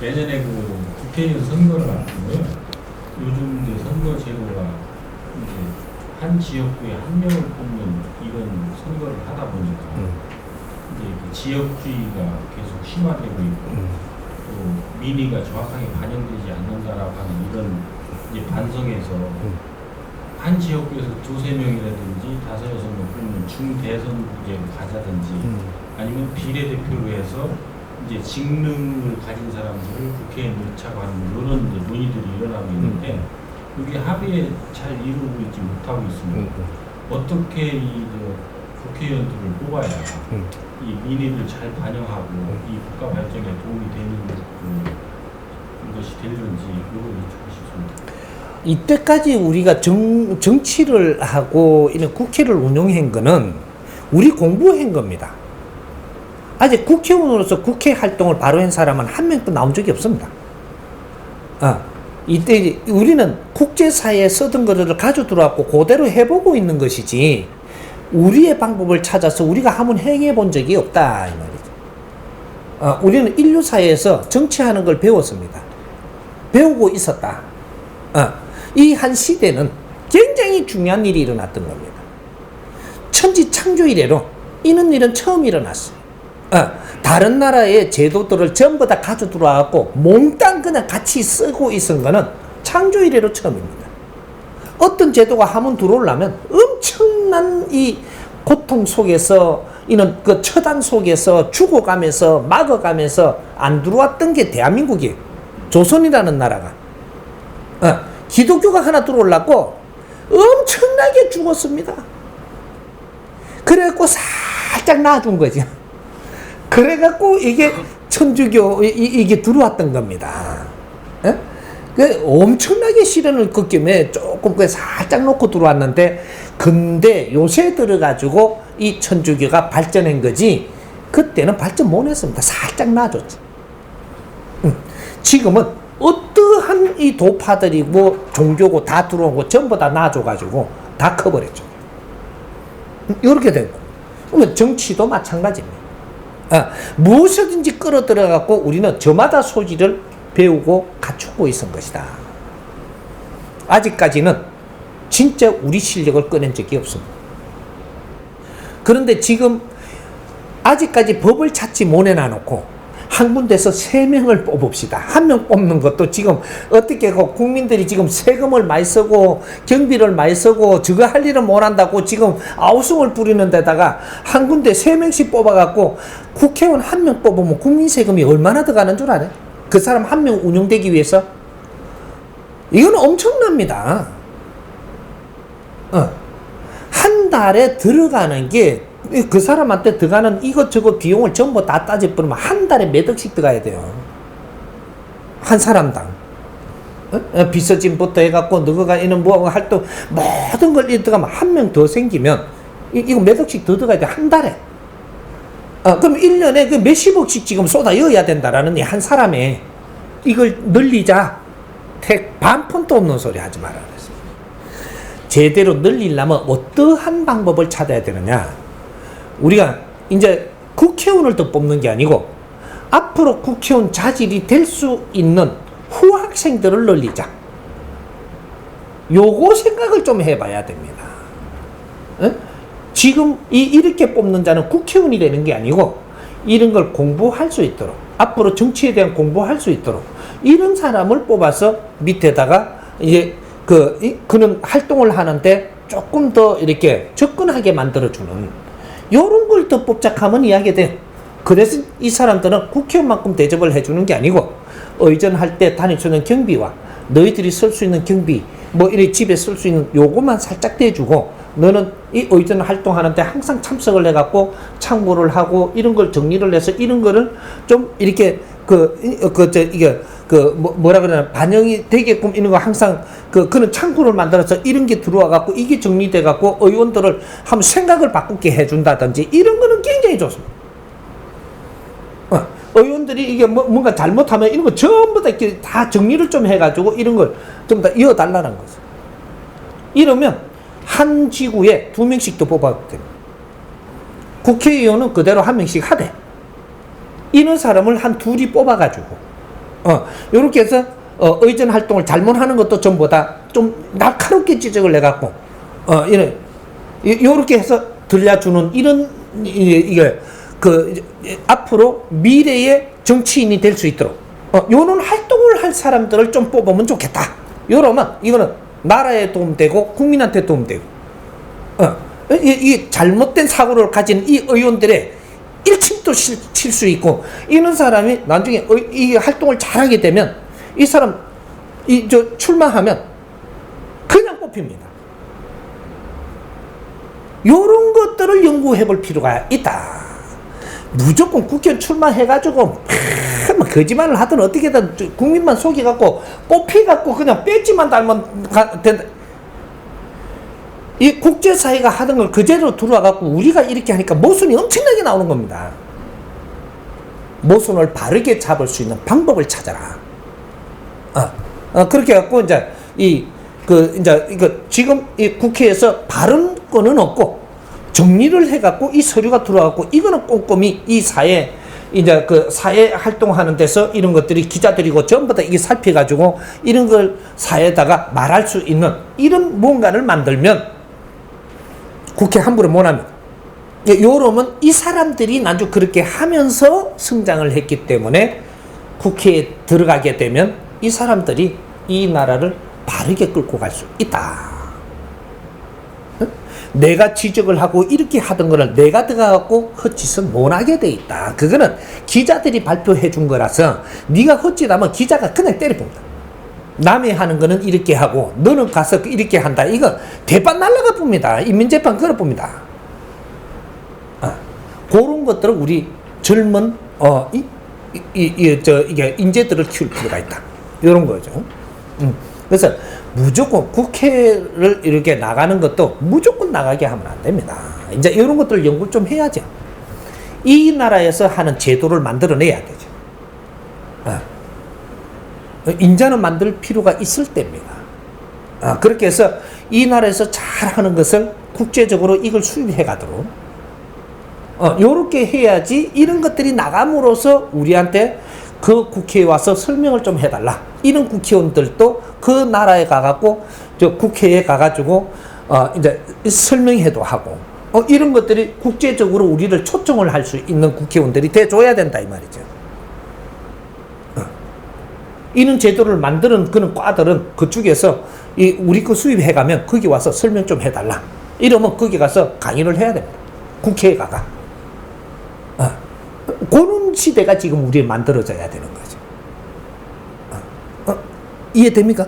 예전에 그 국회의원 선거를 앞두고요. 요즘 이제 선거 제도가 이제 한 지역구에 한 명을 뽑는 이런 선거를 하다 보니까 이제 그 지역주의가 계속 심화되고 있고 또 민의가 정확하게 반영되지 않는다라고 하는 이런 이제 반성에서 한 지역구에서 두세 명이라든지 다섯 여섯 명 뽑는 중대선구제를 가자든지 아니면 비례대표로 해서 이제 직능을 가진 사람들을 국회에 넣자고 하는 이런 이제 논의들이 일어나고 있는데 이게 합의에 잘 이루고 있지 못하고 있습니다. 어떻게 이 국회의원들을 뽑아야 이 민의를 잘 반영하고 이 국가 발전에 도움이 되는 것이 되는지 이걸 여쭙고 싶습니다. 이때까지 우리가 정치를 하고 이런 국회를 운영한 거는 우리 공부한 겁니다. 아직 국회의원으로서 국회 활동을 바로 한 사람은 한 명도 나온 적이 없습니다. 이때 우리는 국제사회에 쓰던 것을 가져 들어왔고 그대로 해보고 있는 것이지 우리의 방법을 찾아서 우리가 한번 행해 본 적이 없다 이 말이죠. 우리는 인류사회에서 정치하는 걸 배웠습니다. 배우고 있었다. 이 한 시대는 굉장히 중요한 일이 일어났던 겁니다. 천지 창조 이래로 이런 일은 처음 일어났어요. 다른 나라의 제도들을 전부 다 가져 들어와갖고 몽땅 그냥 같이 쓰고 있은 거는 창조 이래로 처음입니다. 어떤 제도가 한번 들어오려면 엄청난 이 고통 속에서 이런 그 처단 속에서 죽어가면서 막아가면서 안 들어왔던 게 대한민국이에요. 조선이라는 나라가. 기독교가 하나 들어오려고 엄청나게 죽었습니다. 그래갖고 살짝 놔준 거죠. 그래갖고 이게 천주교 이게 들어왔던 겁니다. 예? 그 엄청나게 시련을 겪으며 조금 그 살짝 놓고 들어왔는데 근데 요새 들어가지고 이 천주교가 발전한 거지 그때는 발전 못 했습니다. 살짝 놔줬지. 지금은 어떠한 이 도파들이고 종교고 다 들어온 거 전부 다 놔줘가지고 다 커버렸죠. 이렇게 된 거. 그러면 정치도 마찬가지입니다. 무엇이든지 끌어들여갖고 우리는 저마다 소질을 배우고 갖추고 있은 것이다. 아직까지는 진짜 우리 실력을 꺼낸 적이 없습니다. 그런데 지금 아직까지 법을 찾지 못해놔놓고 한 군데서 3명을 뽑읍시다. 한 명 뽑는 것도 지금 어떻게 국민들이 지금 세금을 많이 쓰고 경비를 많이 쓰고 저거 할 일은 못 한다고 지금 아우성을 부리는 데다가 한 군데 3명씩 뽑아갖고 국회의원 한 명 뽑으면 국민 세금이 얼마나 더 가는 줄 알아요? 그 사람 한 명 운영되기 위해서? 이건 엄청납니다. 한 달에 들어가는 게 그 사람한테 들어가는 이것저것 비용을 전부 다 따져보면 한 달에 몇 억씩 들어가야 돼요. 한 사람당. 비서진부터 해갖고 너가 이런 뭐 활동 모든 걸 들어가면 한 명 더 생기면 이거 몇 억씩 더 들어가야 돼. 한 달에. 그럼 1년에 그 몇십억씩 지금 쏟아여야 된다라는 한 사람에 이걸 늘리자. 반 푼도 없는 소리 하지 말아야 돼. 제대로 늘리려면 어떠한 방법을 찾아야 되느냐. 우리가 이제 국회의원을 더 뽑는 게 아니고 앞으로 국회의원 자질이 될 수 있는 후학생들을 늘리자. 요거 생각을 좀 해봐야 됩니다. 지금 이렇게 뽑는 자는 국회의원이 되는 게 아니고 이런 걸 공부할 수 있도록 앞으로 정치에 대한 공부할 수 있도록 이런 사람을 뽑아서 밑에다가 이제 그는 활동을 하는데 조금 더 이렇게 접근하게 만들어주는 요런 걸 더 뽑자하면 이야기가 돼요. 그래서 이 사람들은 국회의원만큼 대접을 해주는 게 아니고 의전할 때 다니주는 경비와 너희들이 쓸 수 있는 경비 뭐 이렇게 집에 쓸 수 있는 요것만 살짝 대주고 너는 이 의전 활동하는데 항상 참석을 해갖고 참고를 하고 이런 걸 정리를 해서 이런 거를 좀 이렇게 뭐라 그러나 반영이 되게끔 이런 거 항상 그런 창구를 만들어서 이런 게 들어와 갖고 이게 정리돼 갖고 의원들을 한번 생각을 바꾸게 해준다든지 이런 거는 굉장히 좋습니다. 의원들이 이게 뭔가 잘못하면 이런 거 전부 다 이렇게 다 정리를 좀 해가지고 이런 걸 좀 다 이어달라는 거죠. 이러면 한 지구에 2명씩 더 뽑아도 됩니다. 국회의원은 그대로 1명씩 하되 이런 사람을 한 둘이 뽑아가지고 요렇게 해서 의전 활동을 잘못하는 것도 전부 다 좀 날카롭게 지적을 해갖고 이런 요렇게 해서 들려주는 이런 이게 앞으로 미래의 정치인이 될 수 있도록 요런 활동을 할 사람들을 좀 뽑으면 좋겠다. 요러면 이거는 나라에 도움되고 국민한테 도움되고 이 잘못된 사고를 가진 이 의원들의 일침도 칠 수 있고, 이런 사람이 나중에 이 활동을 잘하게 되면 이 사람 출마하면 그냥 뽑힙니다. 요런 것들을 연구해 볼 필요가 있다. 무조건 국회의원 출마해가지고 뭐 거짓말을 하든 어떻게든 국민만 속여갖고 뽑혀갖고 그냥 배지만 달면 된다. 이 국제사회가 하던 걸 그대로 들어와갖고 우리가 이렇게 하니까 모순이 엄청나게 나오는 겁니다. 모순을 바르게 잡을 수 있는 방법을 찾아라. 그렇게 해갖고 지금 이 국회에서 바른 거는 없고 정리를 해갖고 이 서류가 들어와갖고 이거는 꼼꼼히 이 사회 사회 활동하는 데서 이런 것들이 기자들이고 전부 다 이게 살펴가지고 이런 걸 사회에다가 말할 수 있는 이런 뭔가를 만들면 국회 함부로 못합니다. 요러면 이 사람들이 나중에 그렇게 하면서 성장을 했기 때문에 국회에 들어가게 되면 이 사람들이 이 나라를 바르게 끌고 갈 수 있다. 내가 지적을 하고 이렇게 하던 거를 내가 들어가고 헛짓은 못하게 돼 있다. 그거는 기자들이 발표해 준 거라서 네가 헛짓하면 기자가 그냥 때려봅니다. 남이 하는 거는 이렇게 하고 너는 가서 이렇게 한다. 이거 대판 날라가 봅니다. 인민재판 걸어봅니다. 그런 것들을 우리 젊은 이게 인재들을 키울 필요가 있다. 이런 거죠. 그래서 무조건 국회를 이렇게 나가는 것도 무조건 나가게 하면 안 됩니다. 이제 이런 것들을 연구를 좀 해야죠. 이 나라에서 하는 제도를 만들어내야 되죠. 인자는 만들 필요가 있을 때입니다. 그렇게 해서 이 나라에서 잘하는 것을 국제적으로 이걸 수입해 가도록 요렇게 해야지 이런 것들이 나감으로써 우리한테 그 국회에 와서 설명을 좀 해달라. 이런 국회의원들도 그 나라에 가갖고 국회에 가가지고 이제 설명해도 하고 이런 것들이 국제적으로 우리를 초청을 할 수 있는 국회의원들이 돼줘야 된다 이 말이죠. 이런 제도를 만드는 그런 과들은 그쪽에서 우리 거 수입해가면 거기 와서 설명 좀 해달라. 이러면 거기 가서 강의를 해야 됩니다. 국회에 가가. 그런 시대가 지금 우리에 만들어져야 되는 거죠. 이해됩니까?